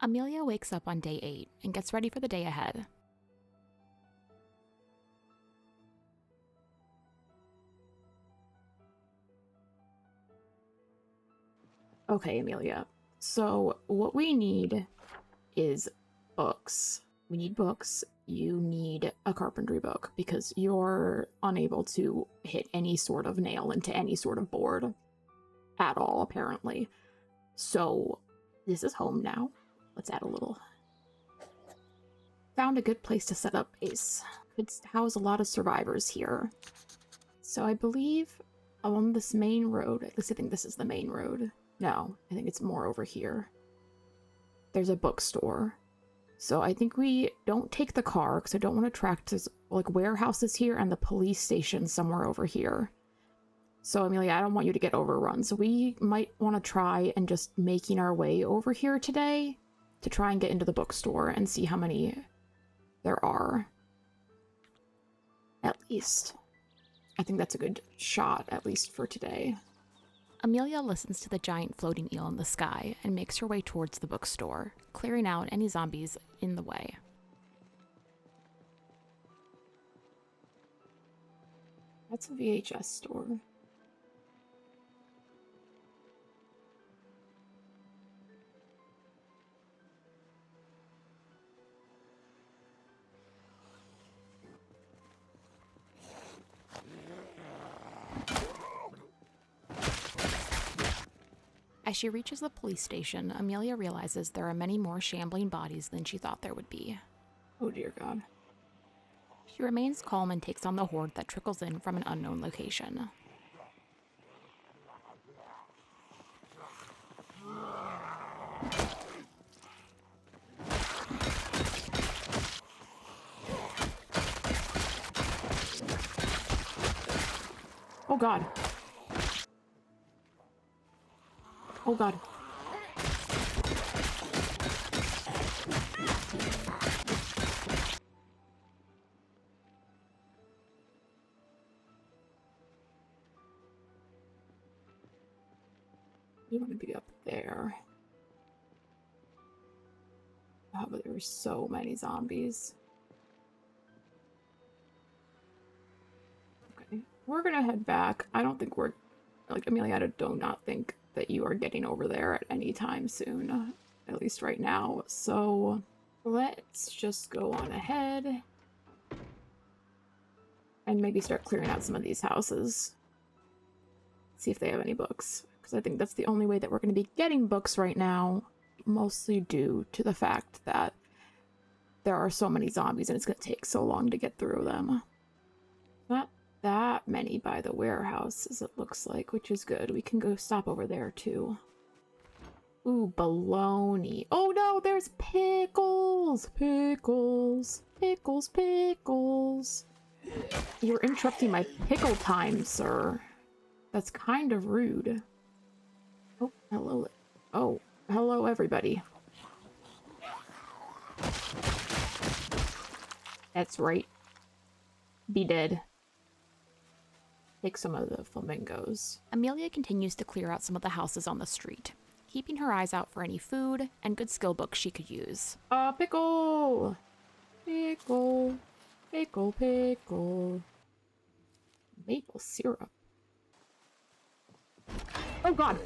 Amelia wakes up on day 8 and gets ready for the day ahead. Okay, Amelia. So what we need is books. We need books. You need a carpentry book because you're unable to hit any sort of nail into any sort of board at all, apparently. So this is home now. Let's add a little. Found a good place to set up base. Could house a lot of survivors here. So I believe along this main road, at least I think this is the main road. No, I think it's more over here. There's a bookstore. So I think we don't take the car because I don't want to track to like warehouses here and the police station somewhere over here. So Amelia, I don't want you to get overrun. So we might want to try and just making our way over here today to try and get into the bookstore and see how many there are. At least. I think that's a good shot, at least for today. Amelia listens to the giant floating eel in the sky and makes her way towards the bookstore, clearing out any zombies in the way. That's a VHS store. As she reaches the police station, Amelia realizes there are many more shambling bodies than she thought there would be. Oh dear God. She remains calm and takes on the horde that trickles in from an unknown location. Oh God. Oh God. You want to be up there. Oh, but there were so many zombies. Okay, we're gonna head back. I don't think we're, like, Amelia, I do not think that you are getting over there at any time soon, at least right now. So let's just go on ahead and maybe start clearing out some of these houses. See if they have any books, because I think that's the only way that we're going to be getting books right now, mostly due to the fact that there are so many zombies and it's going to take so long to get through them. Not that many by the warehouse, as it looks like, which is good. We can go stop over there, too. Ooh, baloney. Oh, no, there's pickles! Pickles. Pickles, pickles. You're interrupting my pickle time, sir. That's kind of rude. Oh, hello. Oh, hello, everybody. That's right. Be dead. Take some of the flamingos. Amelia continues to clear out some of the houses on the street, keeping her eyes out for any food and good skill books she could use. Pickle! Pickle. Pickle, pickle. Maple syrup. Oh God!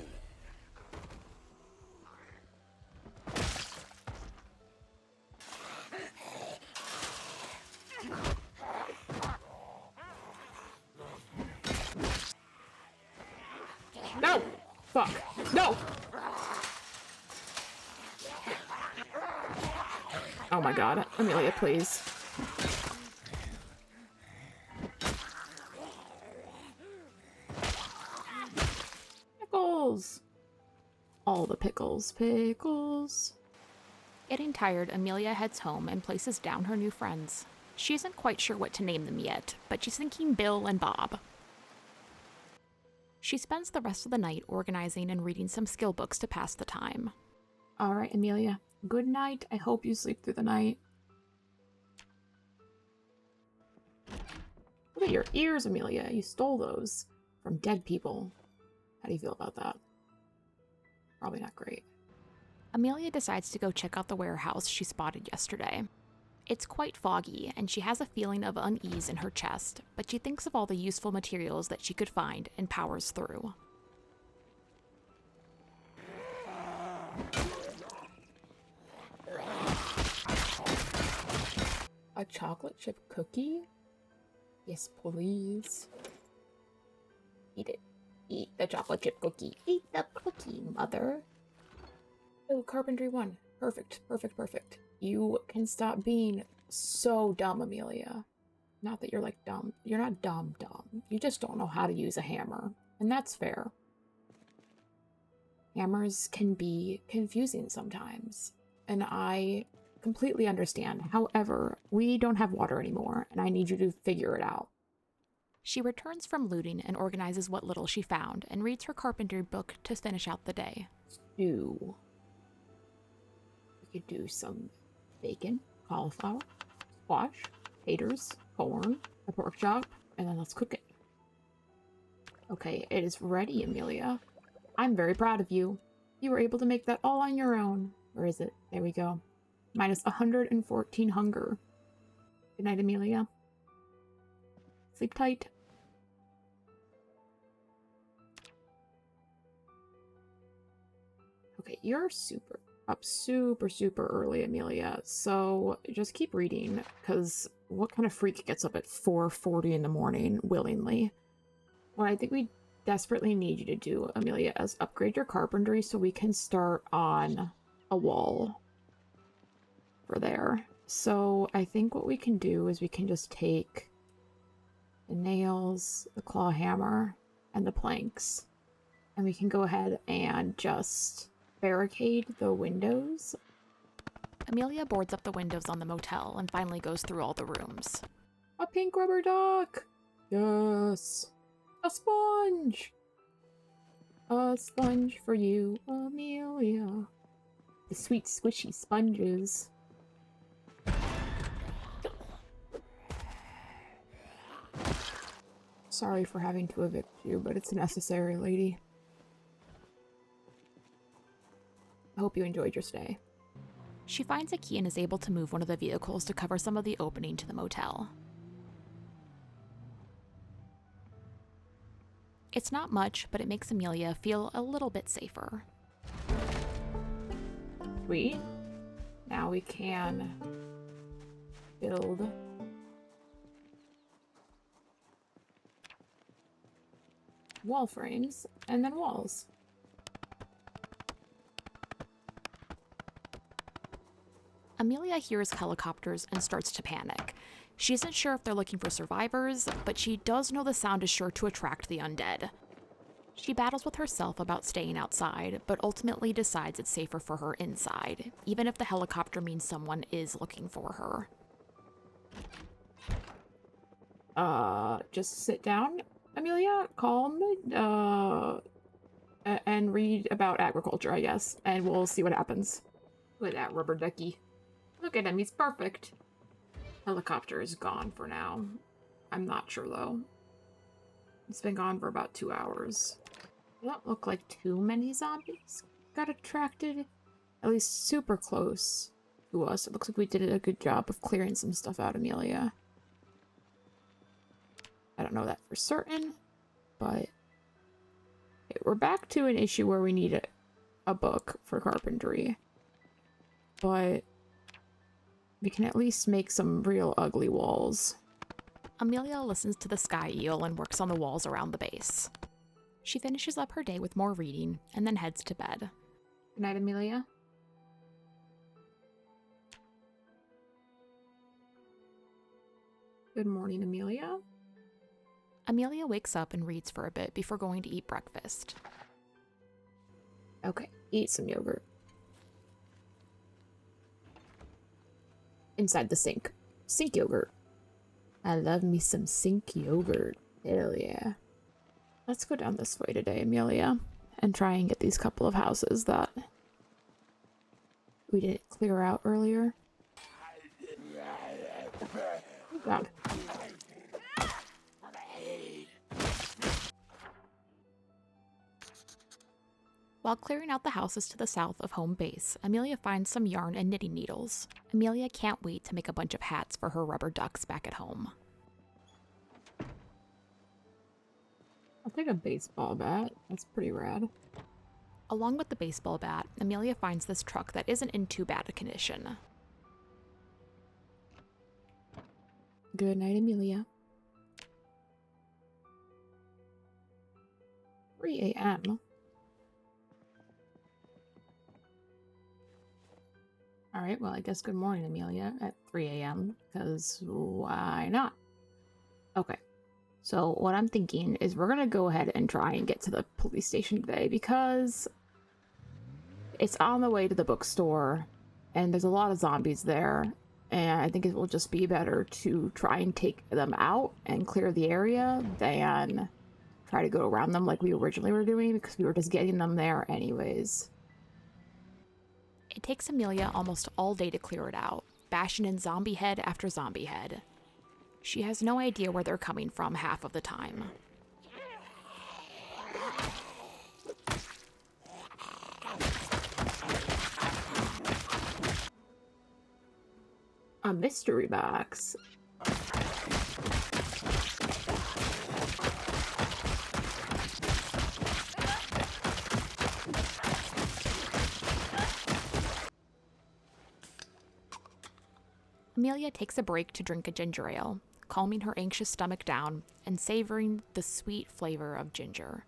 No! Fuck. No! Oh my God. Amelia, please. Pickles! All the pickles. Pickles. Getting tired, Amelia heads home and places down her new friends. She isn't quite sure what to name them yet, but she's thinking Bill and Bob. She spends the rest of the night organizing and reading some skill books to pass the time. All right, Amelia. Good night. I hope you sleep through the night. Look at your ears, Amelia. You stole those from dead people. How do you feel about that? Probably not great. Amelia decides to go check out the warehouse she spotted yesterday. It's quite foggy, and she has a feeling of unease in her chest, but she thinks of all the useful materials that she could find and powers through. A chocolate chip cookie? Yes, please. Eat it. Eat the chocolate chip cookie. Eat the cookie, mother. Oh, Carpentry 1. Perfect, perfect, perfect. You can stop being so dumb, Amelia. Not that you're like dumb. You're not dumb. You just don't know how to use a hammer. And that's fair. Hammers can be confusing sometimes. And I completely understand. However, we don't have water anymore, and I need you to figure it out. She returns from looting and organizes what little she found and reads her carpentry book to finish out the day. Stew. We could do some bacon, cauliflower, squash, taters, corn, a pork chop, and then let's cook it. Okay, it is ready, Amelia. I'm very proud of you. You were able to make that all on your own. Where is it? There we go. Minus 114 hunger. Good night, Amelia. Sleep tight. Okay, you're up super early, Amelia. So just keep reading, because what kind of freak gets up at 4:40 in the morning willingly? What I think we desperately need you to do, Amelia, is upgrade your carpentry so we can start on a wall for there. So I think what we can do is we can just take the nails, the claw hammer, and the planks, and we can go ahead and just barricade the windows. Amelia boards up the windows on the motel and finally goes through all the rooms. A pink rubber duck! Yes! A sponge! A sponge for you, Amelia. The sweet squishy sponges. Sorry for having to evict you, but it's necessary, lady. I hope you enjoyed your stay. She finds a key and is able to move one of the vehicles to cover some of the opening to the motel. It's not much, but it makes Amelia feel a little bit safer. Sweet. Now we can build wall frames and then walls. Amelia hears helicopters and starts to panic. She isn't sure if they're looking for survivors, but she does know the sound is sure to attract the undead. She battles with herself about staying outside, but ultimately decides it's safer for her inside, even if the helicopter means someone is looking for her. Just sit down, Amelia, calm, and read about agriculture, I guess, and we'll see what happens. Look at that rubber ducky. Look at him, he's perfect. Helicopter is gone for now. I'm not sure, though. It's been gone for about 2 hours. It don't look like too many zombies got attracted, at least super close to us. It looks like we did a good job of clearing some stuff out, Amelia. I don't know that for certain, but we're back to an issue where we need a book for carpentry. But we can at least make some real ugly walls. Amelia listens to the sky eel and works on the walls around the base. She finishes up her day with more reading and then heads to bed. Good night, Amelia. Good morning, Amelia. Amelia wakes up and reads for a bit before going to eat breakfast. Okay, eat some yogurt. Inside the sink. Sink yogurt. I love me some sink yogurt. Hell yeah. Let's go down this way today, Amelia, and try and get these couple of houses that we didn't clear out earlier. Oh god. While clearing out the houses to the south of home base, Amelia finds some yarn and knitting needles. Amelia can't wait to make a bunch of hats for her rubber ducks back at home. I'll take a baseball bat. That's pretty rad. Along with the baseball bat, Amelia finds this truck that isn't in too bad a condition. Good night, Amelia. 3 a.m. Alright, well, I guess good morning, Amelia, at 3 a.m., because why not? Okay, so what I'm thinking is we're gonna go ahead and try and get to the police station today, because it's on the way to the bookstore, and there's a lot of zombies there, and I think it will just be better to try and take them out and clear the area than try to go around them like we originally were doing, because we were just getting them there anyways. It takes Amelia almost all day to clear it out, bashing in zombie head after zombie head. She has no idea where they're coming from half of the time. A mystery box. Amelia takes a break to drink a ginger ale, calming her anxious stomach down and savoring the sweet flavor of ginger.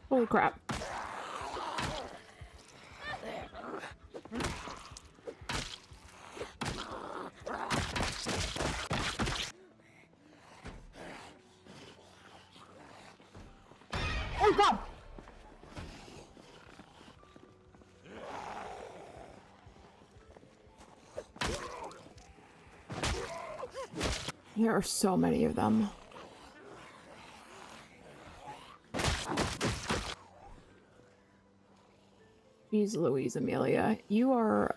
Holy crap. Oh god! There are so many of them. Jeez Louise, Amelia. You are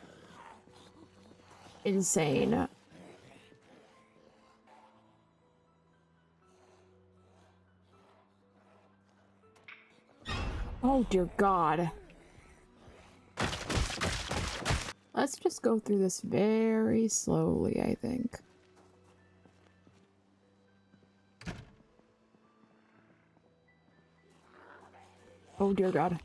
insane. Oh dear God. Let's just go through this very slowly, I think. Oh dear God.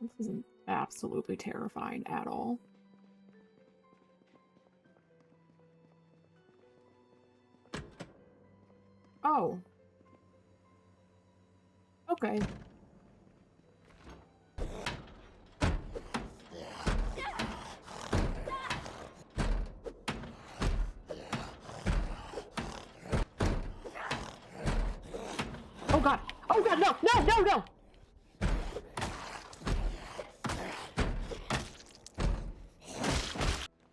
This isn't absolutely terrifying at all. Oh. Okay. Oh god! Oh god, no! No, no, no!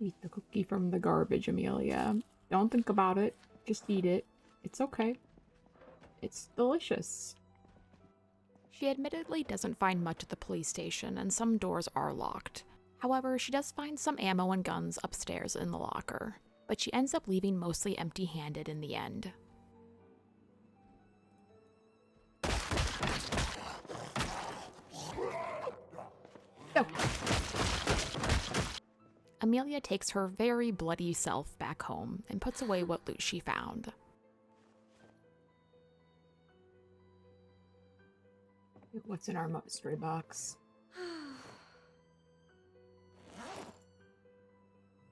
Eat the cookie from the garbage, Amelia. Don't think about it. Just eat it. It's okay. It's delicious. She admittedly doesn't find much at the police station, and some doors are locked. However, she does find some ammo and guns upstairs in the locker, but she ends up leaving mostly empty-handed in the end. No. Amelia takes her very bloody self back home and puts away what loot she found. What's in our mystery box?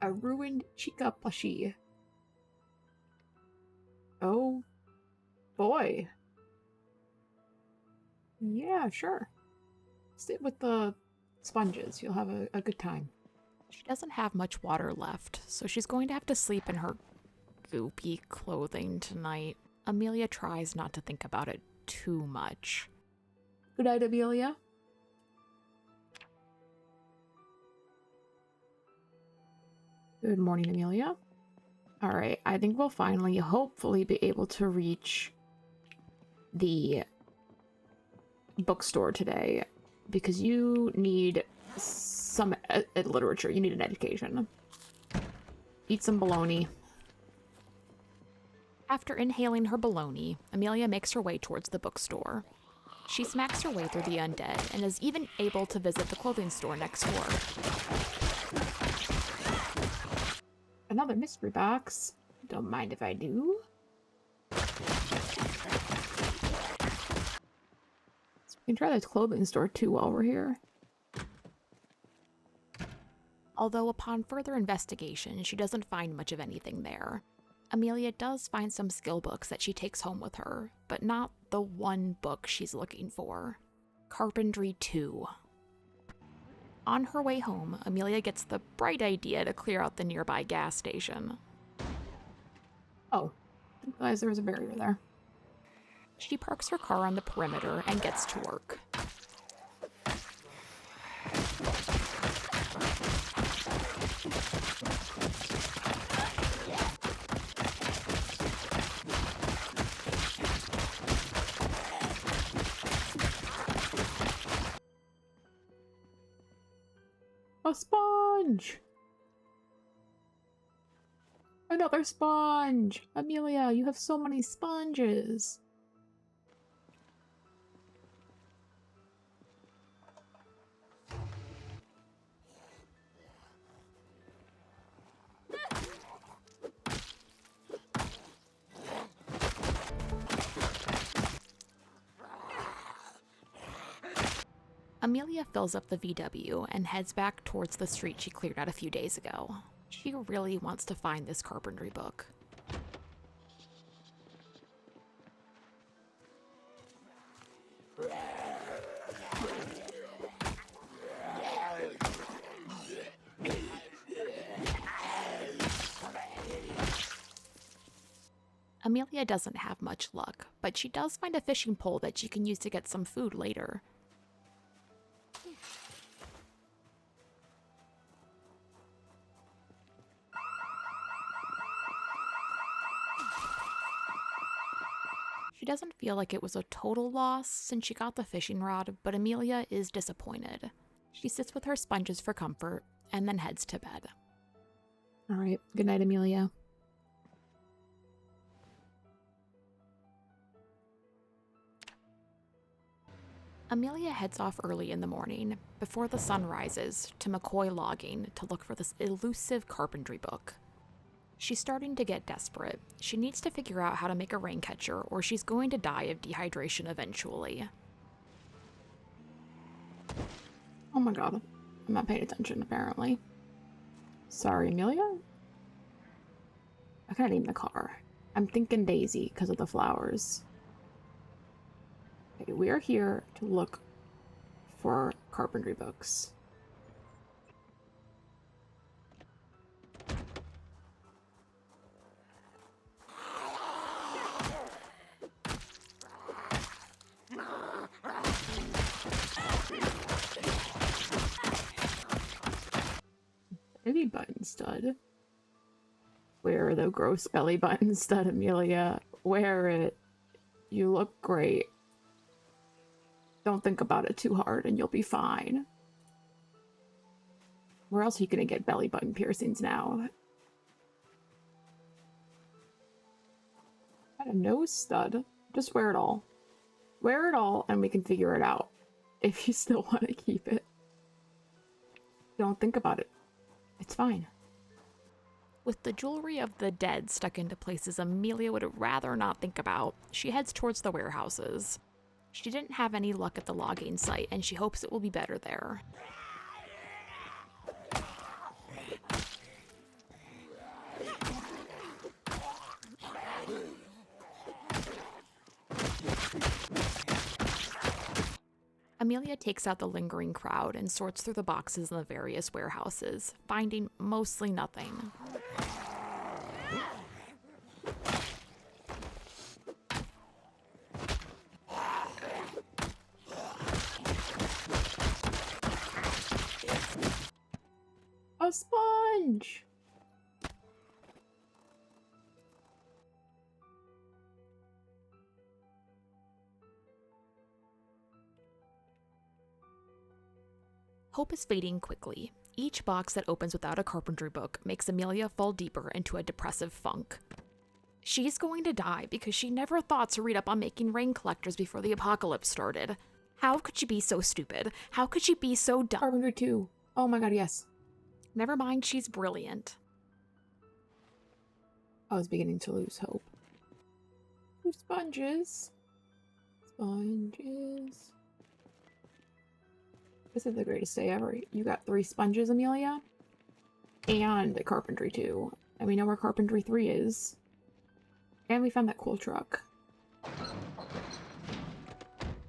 A ruined Chica plushie. Oh boy. Yeah, sure. Sit with the sponges. You'll have a good time. She doesn't have much water left, so she's going to have to sleep in her goopy clothing tonight. Amelia tries not to think about it too much. Good night, Amelia. Good morning, Amelia. All right, I think we'll finally, hopefully, be able to reach the bookstore today because you need some literature. You need an education. Eat some bologna. After inhaling her bologna, Amelia makes her way towards the bookstore. She smacks her way through the undead and is even able to visit the clothing store next door. Another mystery box. Don't mind if I do. So we can try this clothing store too while we're here. Although upon further investigation, she doesn't find much of anything there. Amelia does find some skill books that she takes home with her, but not the one book she's looking for. Carpentry 2. On her way home, Amelia gets the bright idea to clear out the nearby gas station. Oh, I didn't realize there was a barrier there. She parks her car on the perimeter and gets to work. A sponge! Another sponge! Amelia, you have so many sponges! Amelia fills up the VW and heads back towards the street she cleared out a few days ago. She really wants to find this carpentry book. Amelia doesn't have much luck, but she does find a fishing pole that she can use to get some food later. She doesn't feel like it was a total loss since she got the fishing rod, but Amelia is disappointed. She sits with her sponges for comfort and then heads to bed. All right, good night, Amelia. Amelia heads off early in the morning, before the sun rises, to McCoy logging to look for this elusive carpentry book. She's starting to get desperate. She needs to figure out how to make a rain catcher, or she's going to die of dehydration eventually. Oh my god, I'm not paying attention, apparently. Sorry, Amelia? I kinda need the car. I'm thinking Daisy because of the flowers. Okay, we are here to look for carpentry books. Belly button stud. Wear the gross belly button stud, Amelia. Wear it. You look great. Don't think about it too hard and you'll be fine. Where else are you gonna get belly button piercings now? Got a nose stud. Just wear it all. Wear it all and we can figure it out. If you still want to keep it. Don't think about it. It's fine. With the jewelry of the dead stuck into places Amelia would rather not think about, she heads towards the warehouses. She didn't have any luck at the logging site, and she hopes it will be better there. Amelia takes out the lingering crowd and sorts through the boxes in the various warehouses, finding mostly nothing. sponge! Hope is fading quickly. Each box that opens without a carpentry book makes Amelia fall deeper into a depressive funk. She's going to die because she never thought to read up on making rain collectors before the apocalypse started. How could she be so stupid? How could she be so dumb? Carpentry 2. Oh my god, yes. Never mind, she's brilliant. I was beginning to lose hope. 2 sponges. Sponges. This is the greatest day ever. You got 3 sponges, Amelia. And a Carpentry 2. And we know where Carpentry 3 is. And we found that cool truck.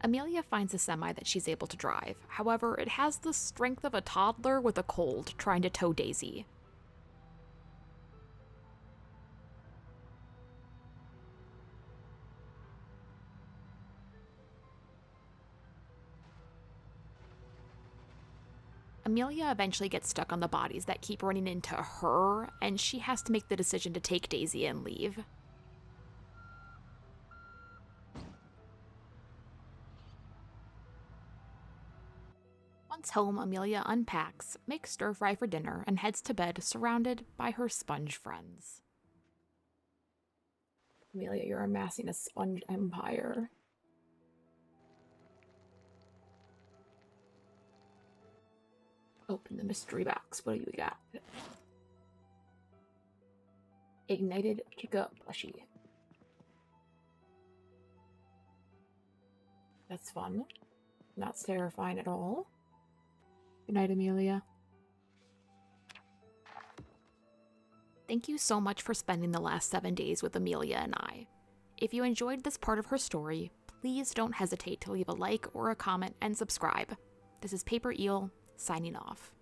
Amelia finds a semi that she's able to drive. However, it has the strength of a toddler with a cold trying to tow Daisy. Amelia eventually gets stuck on the bodies that keep running into her, and she has to make the decision to take Daisy and leave. Once home, Amelia unpacks, makes stir-fry for dinner, and heads to bed surrounded by her sponge friends. Amelia, you're amassing a sponge empire. Open the mystery box. What do you got? Ignited Chica plushie. That's fun. Not terrifying at all. Good night, Amelia. Thank you so much for spending the last 7 days with Amelia and I. If you enjoyed this part of her story, please don't hesitate to leave a like or a comment and subscribe. This is Paper Eel, signing off.